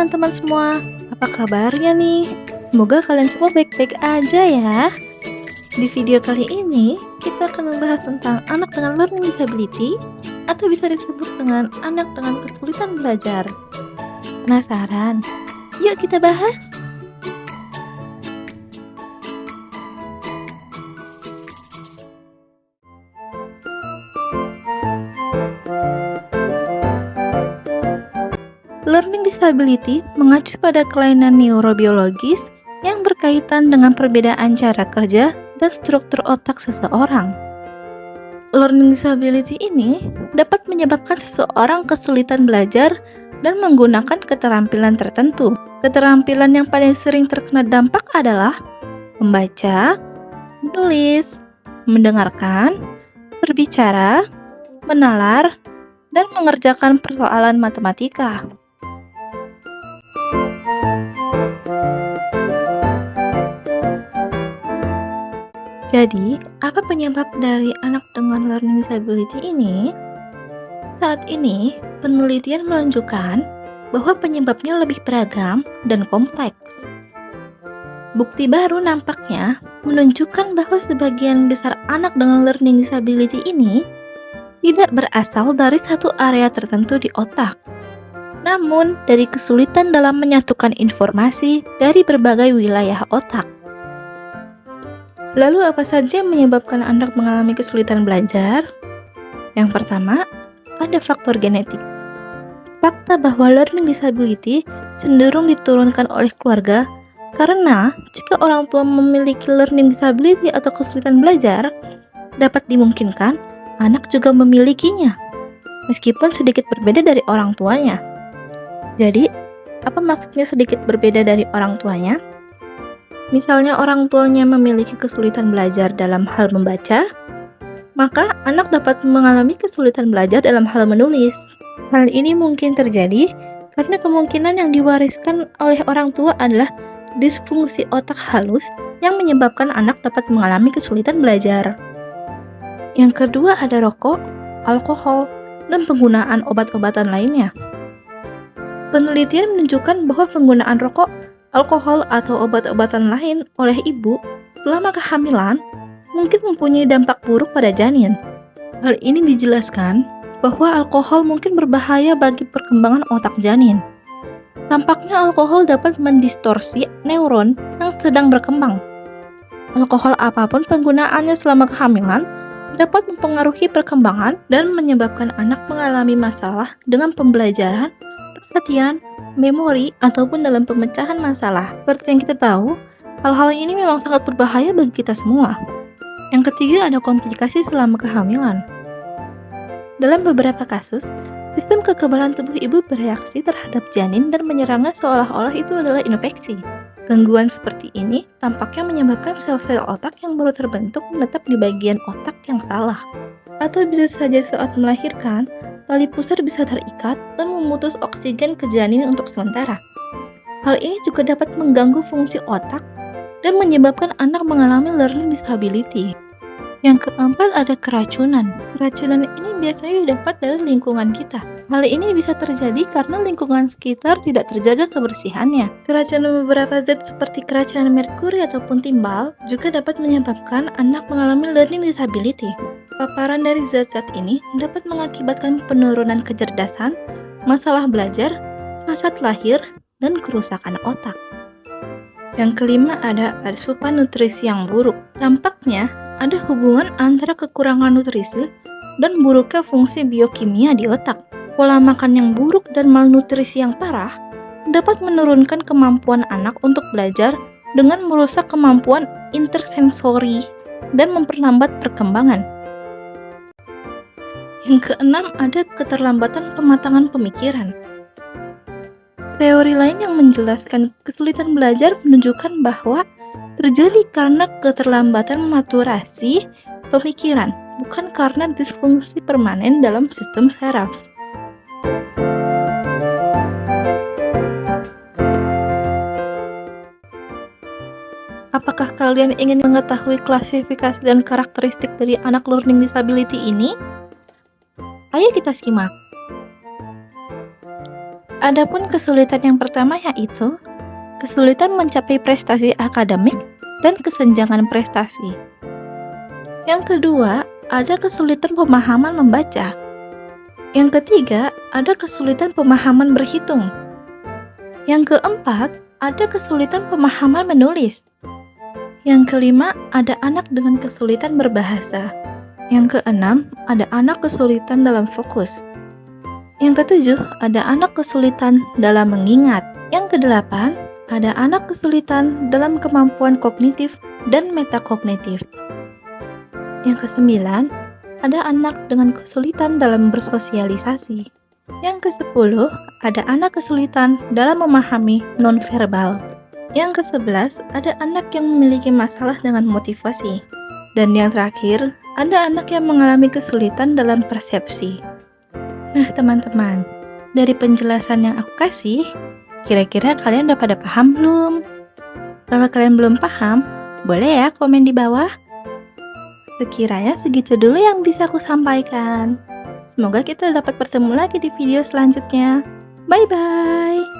teman-teman semua, apa kabarnya nih? Semoga kalian semua baik-baik aja ya. Di video kali ini, kita akan membahas tentang anak dengan learning disability atau bisa disebut dengan anak dengan kesulitan belajar. Penasaran? Yuk kita bahas! Learning disability mengacu pada kelainan neurobiologis yang berkaitan dengan perbedaan cara kerja dan struktur otak seseorang. Learning disability ini dapat menyebabkan seseorang kesulitan belajar dan menggunakan keterampilan tertentu. Keterampilan yang paling sering terkena dampak adalah membaca, menulis, mendengarkan, berbicara, menalar, dan mengerjakan persoalan matematika. Jadi, apa penyebab dari anak dengan learning disability ini? Saat ini, penelitian menunjukkan bahwa penyebabnya lebih beragam dan kompleks. Bukti baru nampaknya menunjukkan bahwa sebagian besar anak dengan learning disability ini tidak berasal dari satu area tertentu di otak, namun dari kesulitan dalam menyatukan informasi dari berbagai wilayah otak. Lalu apa saja yang menyebabkan anak mengalami kesulitan belajar? Yang pertama, ada faktor genetik. Fakta bahwa learning disability cenderung diturunkan oleh keluarga karena jika orang tua memiliki learning disability atau kesulitan belajar, dapat dimungkinkan anak juga memilikinya, meskipun sedikit berbeda dari orang tuanya. Jadi, apa maksudnya sedikit berbeda dari orang tuanya? Misalnya orang tuanya memiliki kesulitan belajar dalam hal membaca, maka anak dapat mengalami kesulitan belajar dalam hal menulis. Hal ini mungkin terjadi karena kemungkinan yang diwariskan oleh orang tua adalah disfungsi otak halus yang menyebabkan anak dapat mengalami kesulitan belajar. Yang kedua ada rokok, alkohol, dan penggunaan obat-obatan lainnya. Penelitian menunjukkan bahwa penggunaan rokok, alkohol, atau obat-obatan lain oleh ibu selama kehamilan mungkin mempunyai dampak buruk pada janin. Hal ini dijelaskan bahwa alkohol mungkin berbahaya bagi perkembangan otak janin. Tampaknya alkohol dapat mendistorsi neuron yang sedang berkembang. Alkohol apapun penggunaannya selama kehamilan dapat mempengaruhi perkembangan dan menyebabkan anak mengalami masalah dengan pembelajaran, perhatian, memori, ataupun dalam pemecahan masalah. Seperti yang kita tahu, hal-hal ini memang sangat berbahaya bagi kita semua. Yang ketiga ada komplikasi selama kehamilan. Dalam beberapa kasus, sistem kekebalan tubuh ibu bereaksi terhadap janin dan menyerangnya seolah-olah itu adalah infeksi. Gangguan seperti ini tampaknya menyebabkan sel-sel otak yang baru terbentuk menetap di bagian otak yang salah. Atau bisa saja saat melahirkan, tali pusar bisa terikat dan memutus oksigen ke janin untuk sementara. Hal ini juga dapat mengganggu fungsi otak dan menyebabkan anak mengalami learning disability. Yang keempat ada keracunan. Keracunan ini biasanya didapat dari lingkungan kita. Hal ini bisa terjadi karena lingkungan sekitar tidak terjaga kebersihannya. Keracunan beberapa zat seperti keracunan merkuri ataupun timbal juga dapat menyebabkan anak mengalami learning disability. Paparan dari zat-zat ini dapat mengakibatkan penurunan kecerdasan, masalah belajar, cacat lahir, dan kerusakan otak. Yang kelima ada asupan nutrisi yang buruk. Tampaknya ada hubungan antara kekurangan nutrisi dan buruknya fungsi biokimia di otak. Pola makan yang buruk dan malnutrisi yang parah dapat menurunkan kemampuan anak untuk belajar dengan merusak kemampuan intersensori dan memperlambat perkembangan. Yang keenam ada keterlambatan pematangan pemikiran. Teori lain yang menjelaskan kesulitan belajar menunjukkan bahwa terjadi karena keterlambatan maturasi pemikiran, bukan karena disfungsi permanen dalam sistem saraf. Apakah kalian ingin mengetahui klasifikasi dan karakteristik dari anak learning disability ini? Ayo kita simak. Adapun kesulitan yang pertama yaitu kesulitan mencapai prestasi akademik dan kesenjangan prestasi. Yang kedua, ada kesulitan pemahaman membaca. Yang ketiga, ada kesulitan pemahaman berhitung. Yang keempat, ada kesulitan pemahaman menulis. Yang kelima, ada anak dengan kesulitan berbahasa. Yang keenam, ada anak kesulitan dalam fokus. Yang ketujuh, ada anak kesulitan dalam mengingat. Yang kedelapan, ada anak kesulitan dalam kemampuan kognitif dan metakognitif. Yang kesembilan, ada anak dengan kesulitan dalam bersosialisasi. Yang kesepuluh, ada anak kesulitan dalam memahami nonverbal. Yang ke-11, ada anak yang memiliki masalah dengan motivasi. Dan yang terakhir, ada anak yang mengalami kesulitan dalam persepsi. Nah teman-teman, dari penjelasan yang aku kasih, kira-kira kalian udah pada paham belum? Kalau kalian belum paham, boleh ya komen di bawah. Sekiranya segitu dulu yang bisa aku sampaikan. Semoga kita dapat bertemu lagi di video selanjutnya. Bye-bye!